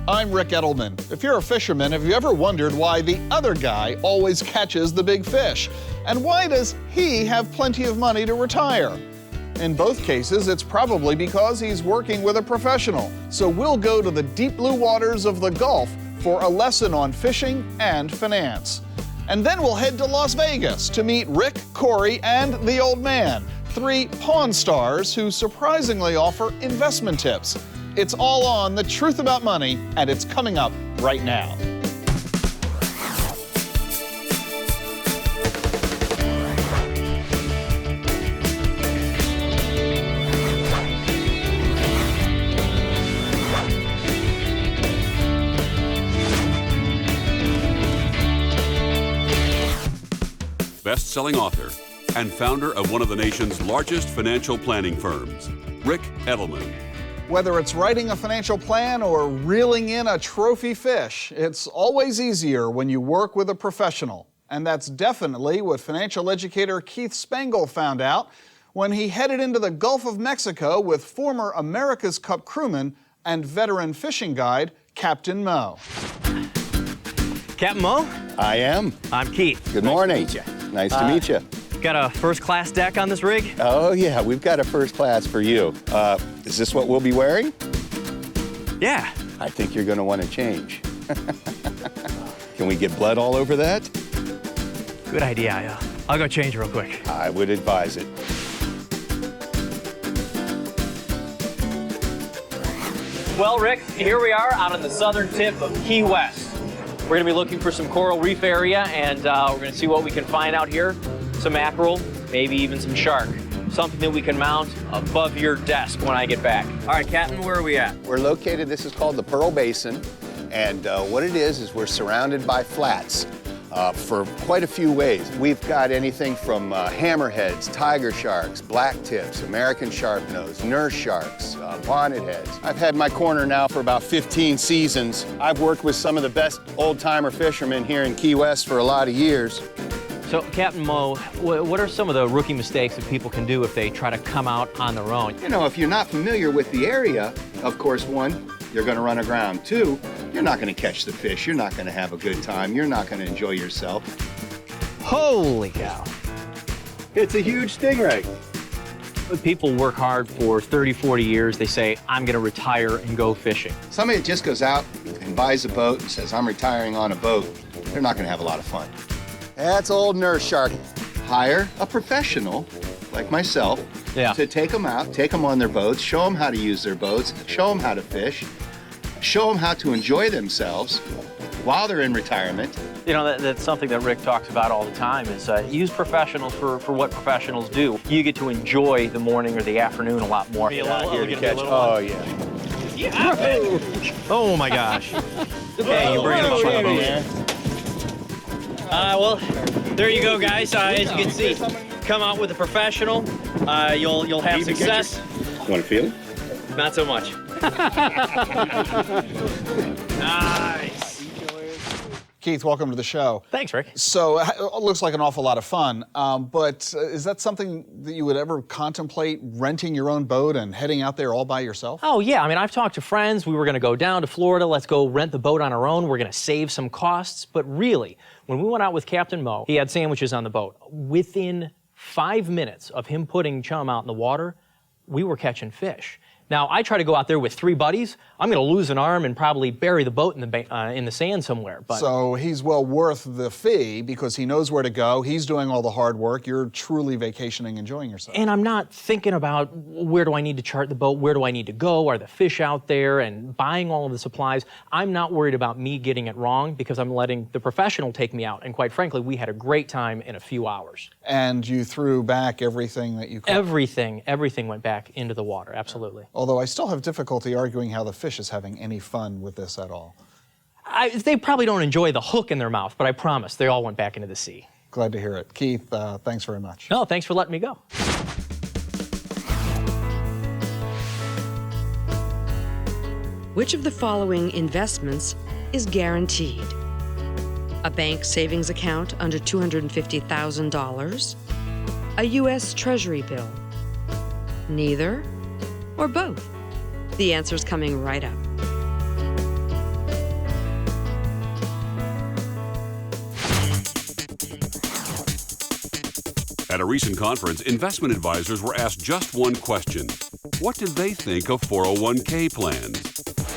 I'm Ric Edelman. If you're a fisherman, have you ever wondered why the other guy always catches the big fish? And why does he have plenty of money to retire? In both cases, it's probably because he's working with a professional. So we'll go to the deep blue waters of the Gulf for a lesson on fishing and finance. And then we'll head to Las Vegas to meet Rick, Corey, and the old man, three Pawn Stars who surprisingly offer investment tips. It's all on The Truth About Money, and it's coming up right now. Best-selling author and founder of one of the nation's largest financial planning firms, Ric Edelman. Whether it's writing a financial plan or reeling in a trophy fish, it's always easier when you work with a professional. And that's definitely what financial educator Keith Spangle found out when he headed into the Gulf of Mexico with former America's Cup crewman and veteran fishing guide, Captain Mo. Captain Mo? I am. I'm Keith. Good morning. Nice to meet you. Got a first-class deck on this rig? Oh, yeah, we've got a first class for you. Is this what we'll be wearing? Yeah. I think you're going to want to change. Can we get blood all over that? Good idea. I'll go change real quick. I would advise it. Well, Rick, here we are out on the southern tip of Key West. We're going to be looking for some coral reef area, and we're going to see what we can find out here. Some mackerel, maybe even some shark. Something that we can mount above your desk when I get back. All right, Captain, where are we at? We're located, this is called the Pearl Basin, and what it is we're surrounded by flats for quite a few ways. We've got anything from hammerheads, tiger sharks, black tips, American sharpnose, nurse sharks, bonnet heads. I've had my corner now for about 15 seasons. I've worked with some of the best old-timer fishermen here in Key West for a lot of years. So, Captain Mo, what are some of the rookie mistakes that people can do if they try to come out on their own? You know, if you're not familiar with the area, of course, one, you're going to run aground. Two, you're not going to catch the fish. You're not going to have a good time. You're not going to enjoy yourself. Holy cow. It's a huge stingray. People work hard for 30, 40 years. They say, I'm going to retire and go fishing. Somebody that just goes out and buys a boat and says, I'm retiring on a boat, they're not going to have a lot of fun. That's old nurse shark. Hire a professional like myself to take them out, take them on their boats, show them how to use their boats, show them how to fish, show them how to enjoy themselves while they're in retirement. You know, that's something that Rick talks about all the time is use professionals for what professionals do. You get to enjoy the morning or the afternoon a lot more. Here to catch. Oh, yeah. Oh, my gosh. Hey, you bring it up on the boat. Well, there you go, guys. As you can see, come out with a professional. You'll have success. Want to feel it? Not so much. Nice. Keith, welcome to the show. Thanks, Rick. So it looks like an awful lot of fun, but is that something that you would ever contemplate, renting your own boat and heading out there all by yourself? Oh, yeah. I mean, I've talked to friends. We were going to go down to Florida. Let's go rent the boat on our own. We're going to save some costs. But really, when we went out with Captain Mo, he had sandwiches on the boat. Within 5 minutes of him putting chum out in the water, we were catching fish. Now, I try to go out there with 3 buddies. I'm going to lose an arm and probably bury the boat in the sand somewhere. But so he's well worth the fee because he knows where to go. He's doing all the hard work. You're truly vacationing, enjoying yourself. And I'm not thinking about where do I need to chart the boat, where do I need to go, are the fish out there, and buying all of the supplies. I'm not worried about me getting it wrong because I'm letting the professional take me out. And quite frankly, we had a great time in a few hours. And you threw back everything that you caught? Everything went back into the water, absolutely. Although I still have difficulty arguing how the fish is having any fun with this at all. They probably don't enjoy the hook in their mouth, but I promise they all went back into the sea. Glad to hear it. Keith, thanks very much. No, thanks for letting me go. Which of the following investments is guaranteed? A bank savings account under $250,000? A U.S. Treasury bill? Neither or both? The answer's coming right up. At a recent conference, investment advisors were asked just one question. What did they think of 401k plans?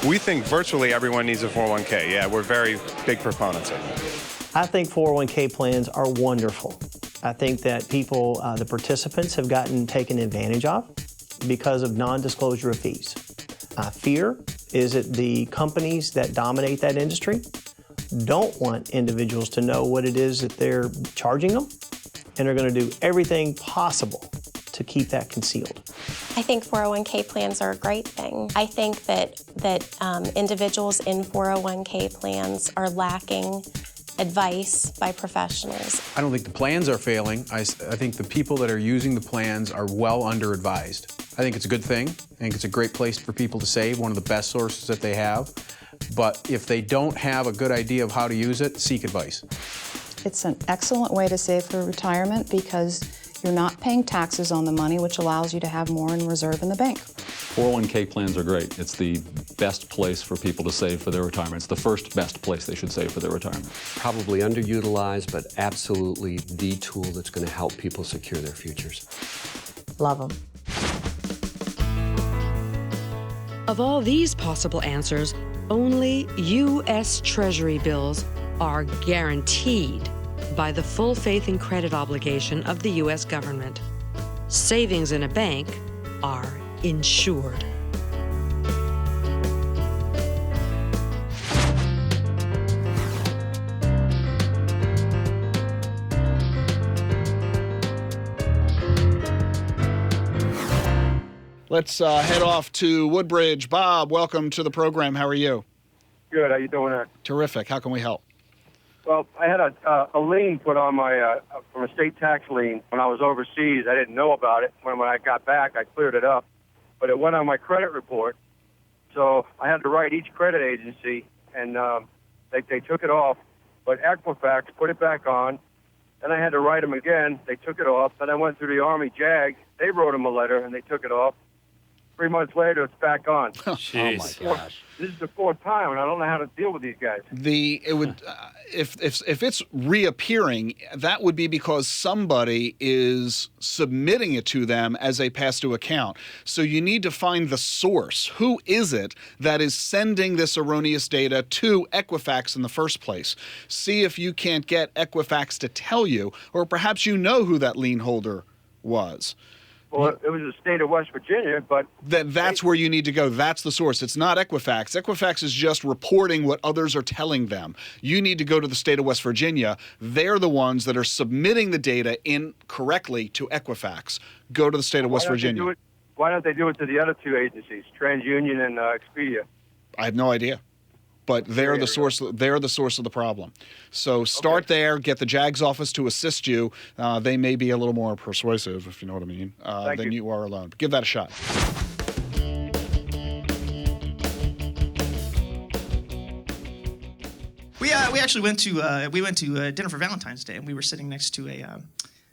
We think virtually everyone needs a 401k. Yeah, we're very big proponents of it. I think 401k plans are wonderful. I think that people, the participants, have gotten taken advantage of because of non-disclosure of fees. Fear is that the companies that dominate that industry don't want individuals to know what it is that they're charging them, and are going to do everything possible to keep that concealed. I think 401k plans are a great thing. I think that individuals in 401k plans are lacking advice by professionals. I don't think the plans are failing. I think the people that are using the plans are well under-advised. I think it's a good thing. I think it's a great place for people to save, one of the best sources that they have. But if they don't have a good idea of how to use it, seek advice. It's an excellent way to save for retirement because you're not paying taxes on the money, which allows you to have more in reserve in the bank. 401k plans are great. It's the best place for people to save for their retirement. It's the first best place they should save for their retirement. Probably underutilized, but absolutely the tool that's going to help people secure their futures. Love them. Of all these possible answers, only U.S. Treasury bills are guaranteed by the full faith and credit obligation of the U.S. government. Savings in a bank are insured. Let's head off to Woodbridge. Bob, welcome to the program. How are you? Good. How you doing, Eric? Terrific. How can we help? Well, I had a lien put on my from a state tax lien when I was overseas. I didn't know about it. When I got back, I cleared it up, but it went on my credit report. So I had to write each credit agency, and they took it off. But Equifax put it back on. Then I had to write them again. They took it off. Then I went through the Army JAG. They wrote them a letter, and they took it off. 3 months later, it's back on. Jeez. Oh my gosh! This is the fourth time, and I don't know how to deal with these guys. If it's reappearing, that would be because somebody is submitting it to them as a pass to account. So you need to find the source. Who is it that is sending this erroneous data to Equifax in the first place? See if you can't get Equifax to tell you, or perhaps you know who that lien holder was. Well, it was the state of West Virginia, but... That's where you need to go. That's the source. It's not Equifax. Equifax is just reporting what others are telling them. You need to go to the state of West Virginia. They're the ones that are submitting the data incorrectly to Equifax. Go to the state of West Virginia. Why don't they do it to the other two agencies, TransUnion and Expedia? I have no idea. But they're the source. They're the source of the problem. So start there. Get the JAG's office to assist you. They may be a little more persuasive, if you know what I mean, than you are alone. But give that a shot. We actually went to dinner for Valentine's Day, and we were sitting next to a.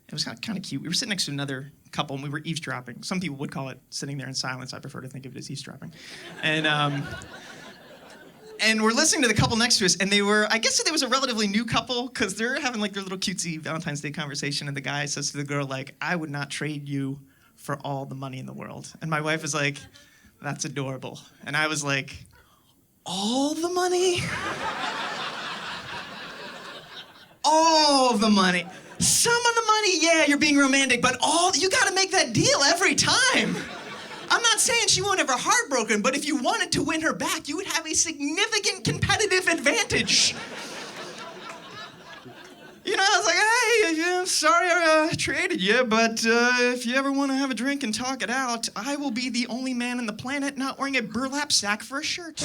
It was kind of cute. We were sitting next to another couple, and we were eavesdropping. Some people would call it sitting there in silence. I prefer to think of it as eavesdropping, and we're listening to the couple next to us, and I guess there was a relatively new couple, because they're having like their little cutesy Valentine's Day conversation, and the guy says to the girl, like, I would not trade you for all the money in the world. And my wife is like, that's adorable. And I was like, all the money? All the money. Some of the money, yeah, you're being romantic, but you gotta make that deal every time. I'm not saying she won't have her heart broken, but if you wanted to win her back, you would have a significant competitive advantage. You know, I was like, hey, I'm sorry I traded you, but if you ever want to have a drink and talk it out, I will be the only man on the planet not wearing a burlap sack for a shirt.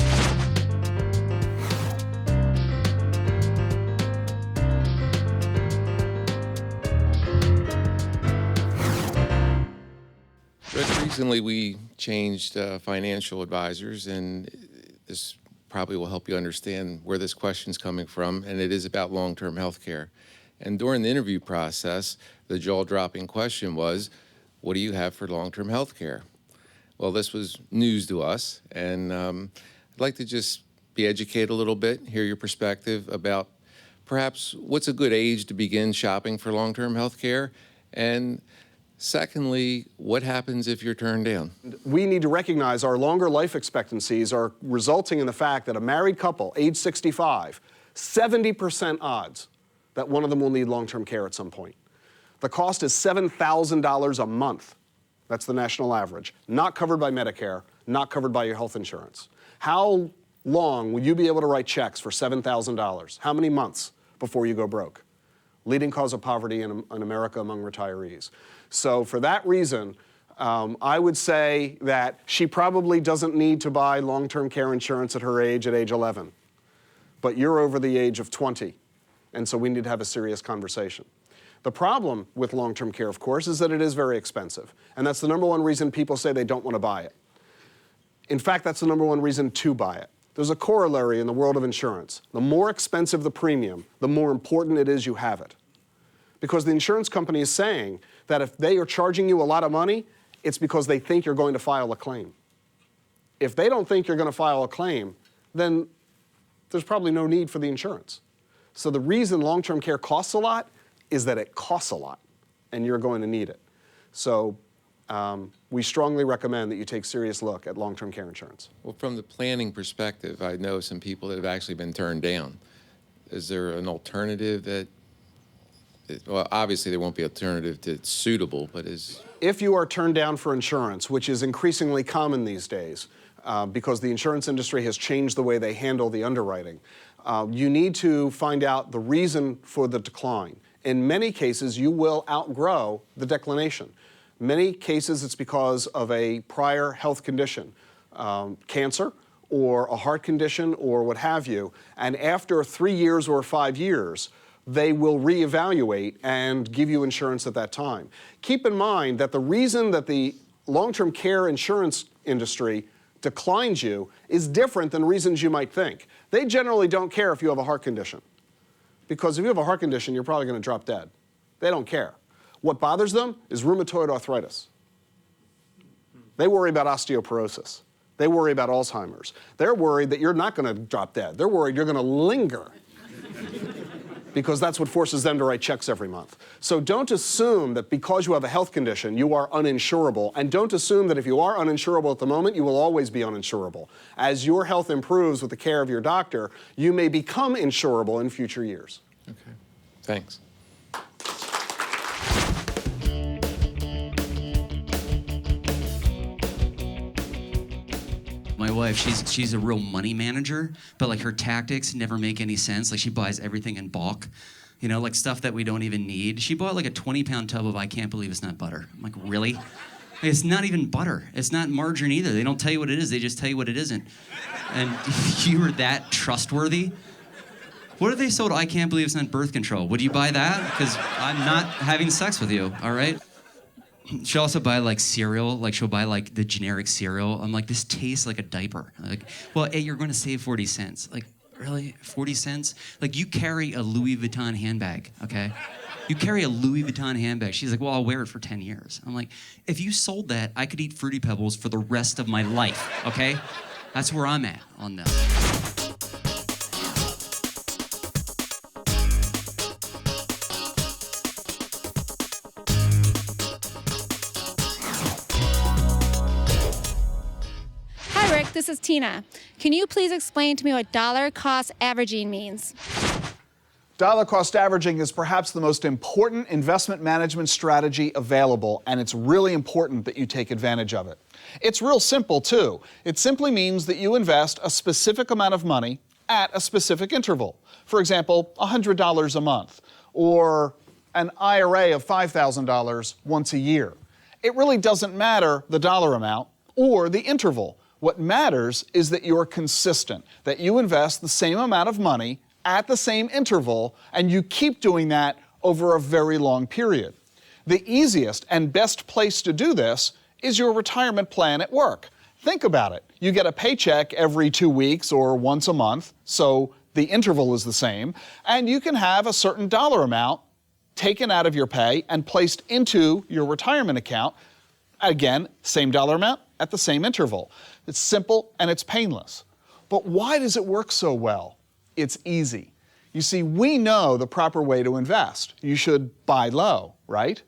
Recently, we changed financial advisors, and this probably will help you understand where this question's coming from, and it is about long-term health care. And during the interview process, the jaw-dropping question was, what do you have for long-term health care? Well, this was news to us, and I'd like to just be educated a little bit, hear your perspective about perhaps what's a good age to begin shopping for long-term health care, And secondly, what happens if you're turned down? We need to recognize our longer life expectancies are resulting in the fact that a married couple, age 65, 70% odds that one of them will need long-term care at some point. The cost is $7,000 a month. That's the national average. Not covered by Medicare, not covered by your health insurance. How long will you be able to write checks for $7,000? How many months before you go broke? Leading cause of poverty in America among retirees. So for that reason, I would say that she probably doesn't need to buy long-term care insurance at her age, at age 11. But you're over the age of 20, and so we need to have a serious conversation. The problem with long-term care, of course, is that it is very expensive, and that's the number one reason people say they don't want to buy it. In fact, that's the number one reason to buy it. There's a corollary in the world of insurance. The more expensive the premium, the more important it is you have it. Because the insurance company is saying that if they are charging you a lot of money, it's because they think you're going to file a claim. If they don't think you're going to file a claim, then there's probably no need for the insurance. So the reason long-term care costs a lot is that it costs a lot, and you're going to need it. So we strongly recommend that you take a serious look at long-term care insurance. Well, from the planning perspective, I know some people that have actually been turned down. Is there an alternative that, well, obviously there won't be an alternative that's suitable, but is... If you are turned down for insurance, which is increasingly common these days, because the insurance industry has changed the way they handle the underwriting, you need to find out the reason for the decline. In many cases, you will outgrow the declination. Many cases, it's because of a prior health condition, cancer or a heart condition or what have you, and after 3 years or 5 years, they will reevaluate and give you insurance at that time. Keep in mind that the reason that the long-term care insurance industry declines you is different than reasons you might think. They generally don't care if you have a heart condition, because if you have a heart condition, you're probably going to drop dead. They don't care. What bothers them is rheumatoid arthritis. They worry about osteoporosis. They worry about Alzheimer's. They're worried that you're not going to drop dead. They're worried you're going to linger, because that's what forces them to write checks every month. So don't assume that because you have a health condition, you are uninsurable. And don't assume that if you are uninsurable at the moment, you will always be uninsurable. As your health improves with the care of your doctor, you may become insurable in future years. Okay, thanks. My wife, she's a real money manager, but like her tactics never make any sense. Like she buys everything in bulk, you know, like stuff that we don't even need. She bought like a 20-pound tub of I can't believe it's not butter. I'm like, really? Like, it's not even butter. It's not margarine either. They don't tell you what it is. They just tell you what it isn't. And you were that trustworthy? What if they sold I can't believe it's not birth control? Would you buy that? Because I'm not having sex with you, all right? She'll also buy like cereal, like she'll buy like the generic cereal. I'm like, this tastes like a diaper. Like, well, hey, you're going to save 40 cents. Like, really? 40 cents? Like, you carry a Louis Vuitton handbag, okay? You carry a Louis Vuitton handbag. She's like, well, I'll wear it for 10 years. I'm like, if you sold that, I could eat Fruity Pebbles for the rest of my life, okay? That's where I'm at on this. This is Tina. Can you please explain to me what dollar cost averaging means? Dollar cost averaging is perhaps the most important investment management strategy available, and it's really important that you take advantage of it. It's real simple, too. It simply means that you invest a specific amount of money at a specific interval. For example, $100 a month, or an IRA of $5,000 once a year. It really doesn't matter the dollar amount or the interval. What matters is that you're consistent, that you invest the same amount of money at the same interval, and you keep doing that over a very long period. The easiest and best place to do this is your retirement plan at work. Think about it. You get a paycheck every 2 weeks or once a month, so the interval is the same, and you can have a certain dollar amount taken out of your pay and placed into your retirement account. Again, same dollar amount at the same interval. It's simple and it's painless. But why does it work so well? It's easy. You see, we know the proper way to invest. You should buy low, right?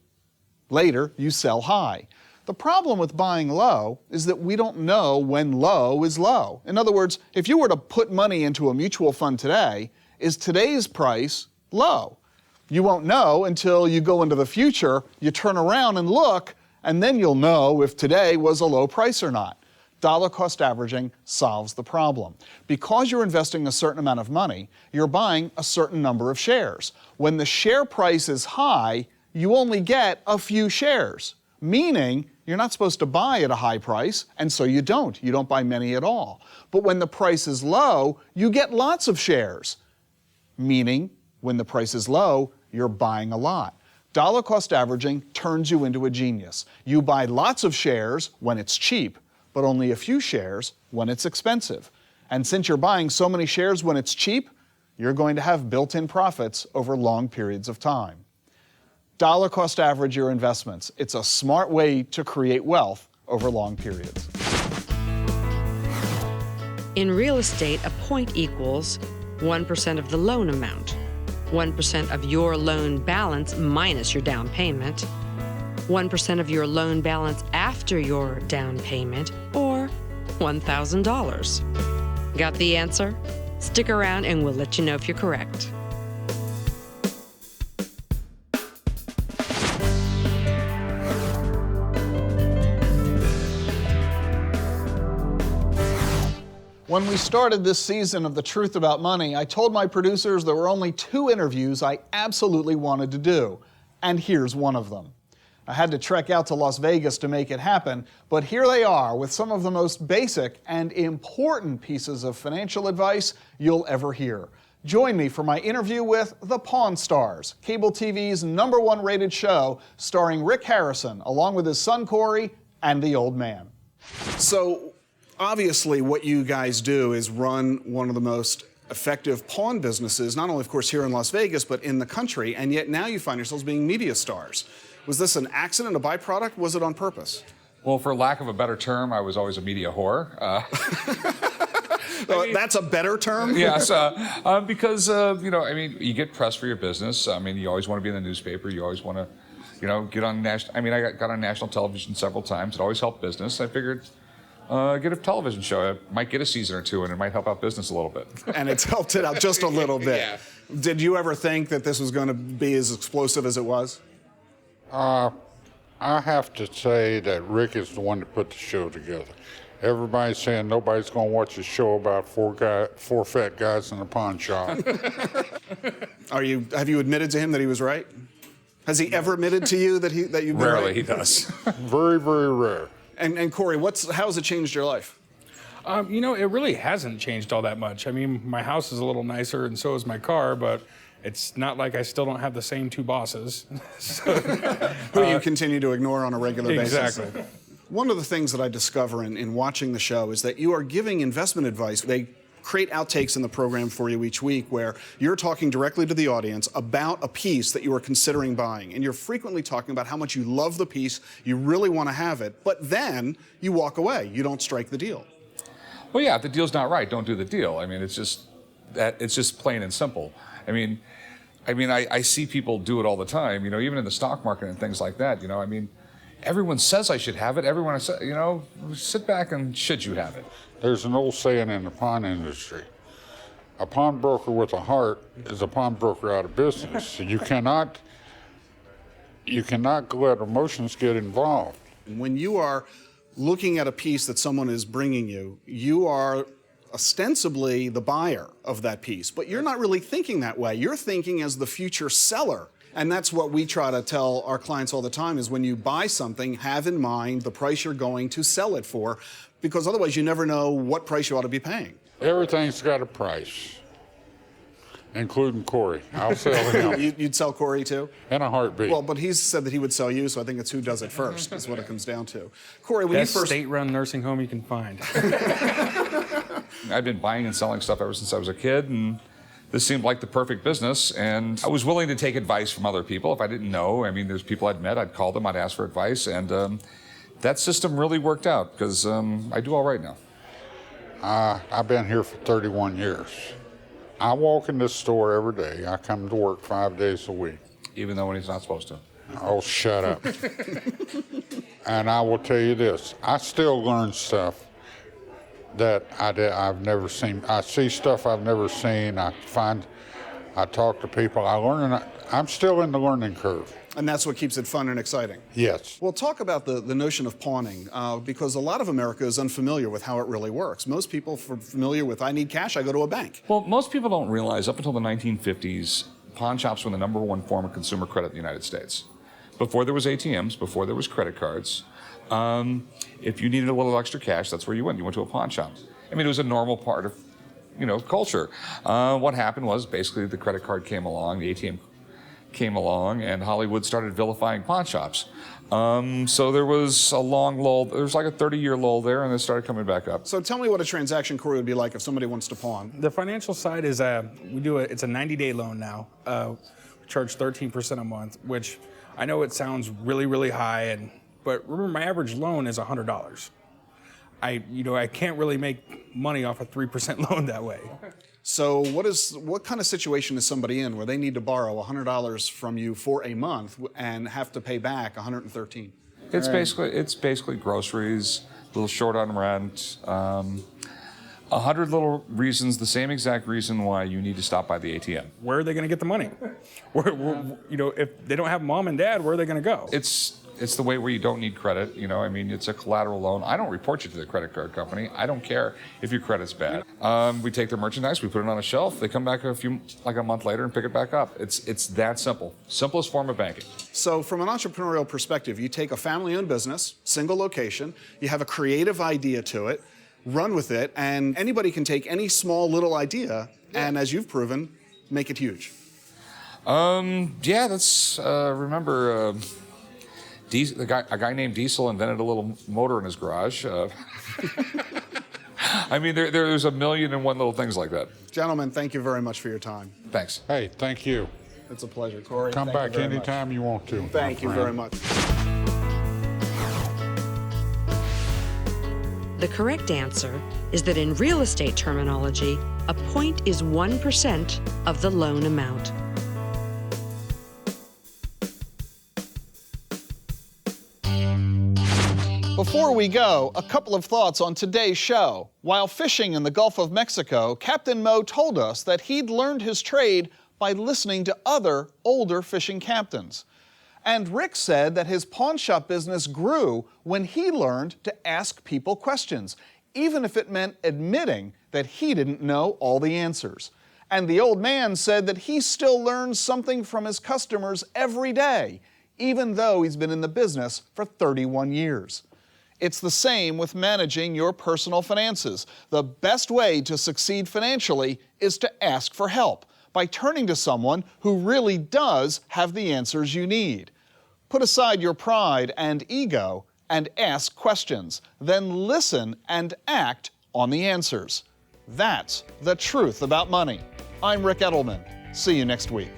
Later, you sell high. The problem with buying low is that we don't know when low is low. In other words, if you were to put money into a mutual fund today, is today's price low? You won't know until you go into the future, you turn around and look, and then you'll know if today was a low price or not. Dollar cost averaging solves the problem. Because you're investing a certain amount of money, you're buying a certain number of shares. When the share price is high, you only get a few shares, meaning you're not supposed to buy at a high price, and so you don't. You don't buy many at all. But when the price is low, you get lots of shares, meaning when the price is low, you're buying a lot. Dollar cost averaging turns you into a genius. You buy lots of shares when it's cheap, but only a few shares when it's expensive. And since you're buying so many shares when it's cheap, you're going to have built-in profits over long periods of time. Dollar cost average your investments. It's a smart way to create wealth over long periods. In real estate, a point equals 1% of the loan amount, 1% of your loan balance minus your down payment, 1% of your loan balance after your down payment, or $1,000. Got the answer? Stick around and we'll let you know if you're correct. When we started this season of The Truth About Money, I told my producers there were only 2 interviews I absolutely wanted to do, and here's one of them. I had to trek out to Las Vegas to make it happen, but here they are with some of the most basic and important pieces of financial advice you'll ever hear. Join me for my interview with The Pawn Stars, cable TV's #1 rated show starring Rick Harrison, along with his son Corey and the old man. So, obviously, what you guys do is run one of the most effective pawn businesses, not only, of course, here in Las Vegas, but in the country, and yet now you find yourselves being media stars. Was this an accident, a byproduct? Was it on purpose? Well, for lack of a better term, I was always a media whore. That's a better term? Yes, because, you get press for your business. I mean, you always want to be in the newspaper. You always want to, get on national. I mean, I got on national television several times. It always helped business. I figured, get a television show. I might get a season or 2, and it might help out business a little bit. And it's helped it out just a little bit. Yeah. Did you ever think that this was going to be as explosive as it was? I have to say that Rick is the one that put the show together. Everybody's saying nobody's going to watch a show about four fat guys in a pawn shop. Have you admitted to him that he was right? Has he ever admitted to you that you've been Rarely right? he does. Very, very rare. And Corey, how has it changed your life? It really hasn't changed all that much. I mean, my house is a little nicer, and so is my car, but it's not like I still don't have the same 2 bosses. Who you continue to ignore on a regular basis. Exactly. One of the things that I discover in watching the show is that you are giving investment advice. They create outtakes in the program for you each week where you're talking directly to the audience about a piece that you are considering buying. And you're frequently talking about how much you love the piece, you really want to have it, but then you walk away. You don't strike the deal. Well, yeah, if the deal's not right, don't do the deal. I mean, it's just plain and simple. I see people do it all the time, even in the stock market and things like that, everyone says I should have it. Everyone says, sit back and should you have it? There's an old saying in the pawn industry. A pawnbroker with a heart is a pawnbroker out of business. You cannot let emotions get involved. When you are looking at a piece that someone is bringing you, you are ostensibly the buyer of that piece, but you're not really thinking that way. You're thinking as the future seller. And that's what we try to tell our clients all the time is when you buy something, have in mind the price you're going to sell it for, because otherwise you never know what price you ought to be paying. Everything's got a price, including Corey. I'll sell him. You'd sell Corey too? In a heartbeat. Well, but he's said that he would sell you, so I think it's who does it first is what it comes down to. Corey, when Best you first... state-run nursing home you can find. I've been buying and selling stuff ever since I was a kid, and this seemed like the perfect business, and I was willing to take advice from other people if I didn't know. There's people I'd met, I'd call them, I'd ask for advice, and that system really worked out because I do all right now. I've been here for 31 years. I walk in this store every day. I come to work 5 days a week. Even though when he's not supposed to? Oh, shut up. And I will tell you this, I still learn stuff that I've never seen. I see stuff I've never seen. I talk to people. I learn, and I'm still in the learning curve. And that's what keeps it fun and exciting. Yes. Well, talk about the notion of pawning, because a lot of America is unfamiliar with how it really works. Most people are familiar with, I need cash, I go to a bank. Well, most people don't realize up until the 1950s, pawn shops were the #1 form of consumer credit in the United States. Before there was ATMs, before there was credit cards, if you needed a little extra cash, that's where you went. You went to a pawn shop. I mean, it was a normal part of, culture. What happened was basically the credit card came along, the ATM came along, and Hollywood started vilifying pawn shops. So there was a long lull. There was like a 30-year lull there, and it started coming back up. So tell me what a transaction, Corey, would be like if somebody wants to pawn. The financial side is it's a 90-day loan now. We charge 13% a month, which I know it sounds really, really high, but remember my average loan is $100. I can't really make money off a 3% loan that way. So what kind of situation is somebody in where they need to borrow $100 from you for a month and have to pay back $113? It's basically groceries, a little short on rent, 100 little reasons, the same exact reason why you need to stop by the ATM. Where are they going to get the money? If they don't have mom and dad, where are they going to go? It's the way where you don't need credit. It's a collateral loan. I don't report you to the credit card company. I don't care if your credit's bad. We take their merchandise, we put it on a shelf. They come back a month later and pick it back up. It's that simple. Simplest form of banking. So from an entrepreneurial perspective, you take a family-owned business, single location, you have a creative idea to it, run with it, and anybody can take any small little idea and, as you've proven, make it huge. Remember... a guy named Diesel invented a little motor in his garage. There's a million and one little things like that. Gentlemen, thank you very much for your time. Thanks. Hey, thank you. It's a pleasure. Corey, come back anytime you want to. Thank you very much. The correct answer is that in real estate terminology, a point is 1% of the loan amount. Before we go, a couple of thoughts on today's show. While fishing in the Gulf of Mexico, Captain Mo told us that he'd learned his trade by listening to other older fishing captains. And Rick said that his pawn shop business grew when he learned to ask people questions, even if it meant admitting that he didn't know all the answers. And the old man said that he still learns something from his customers every day, even though he's been in the business for 31 years. It's the same with managing your personal finances. The best way to succeed financially is to ask for help by turning to someone who really does have the answers you need. Put aside your pride and ego and ask questions, then listen and act on the answers. That's the truth about money. I'm Ric Edelman. See you next week.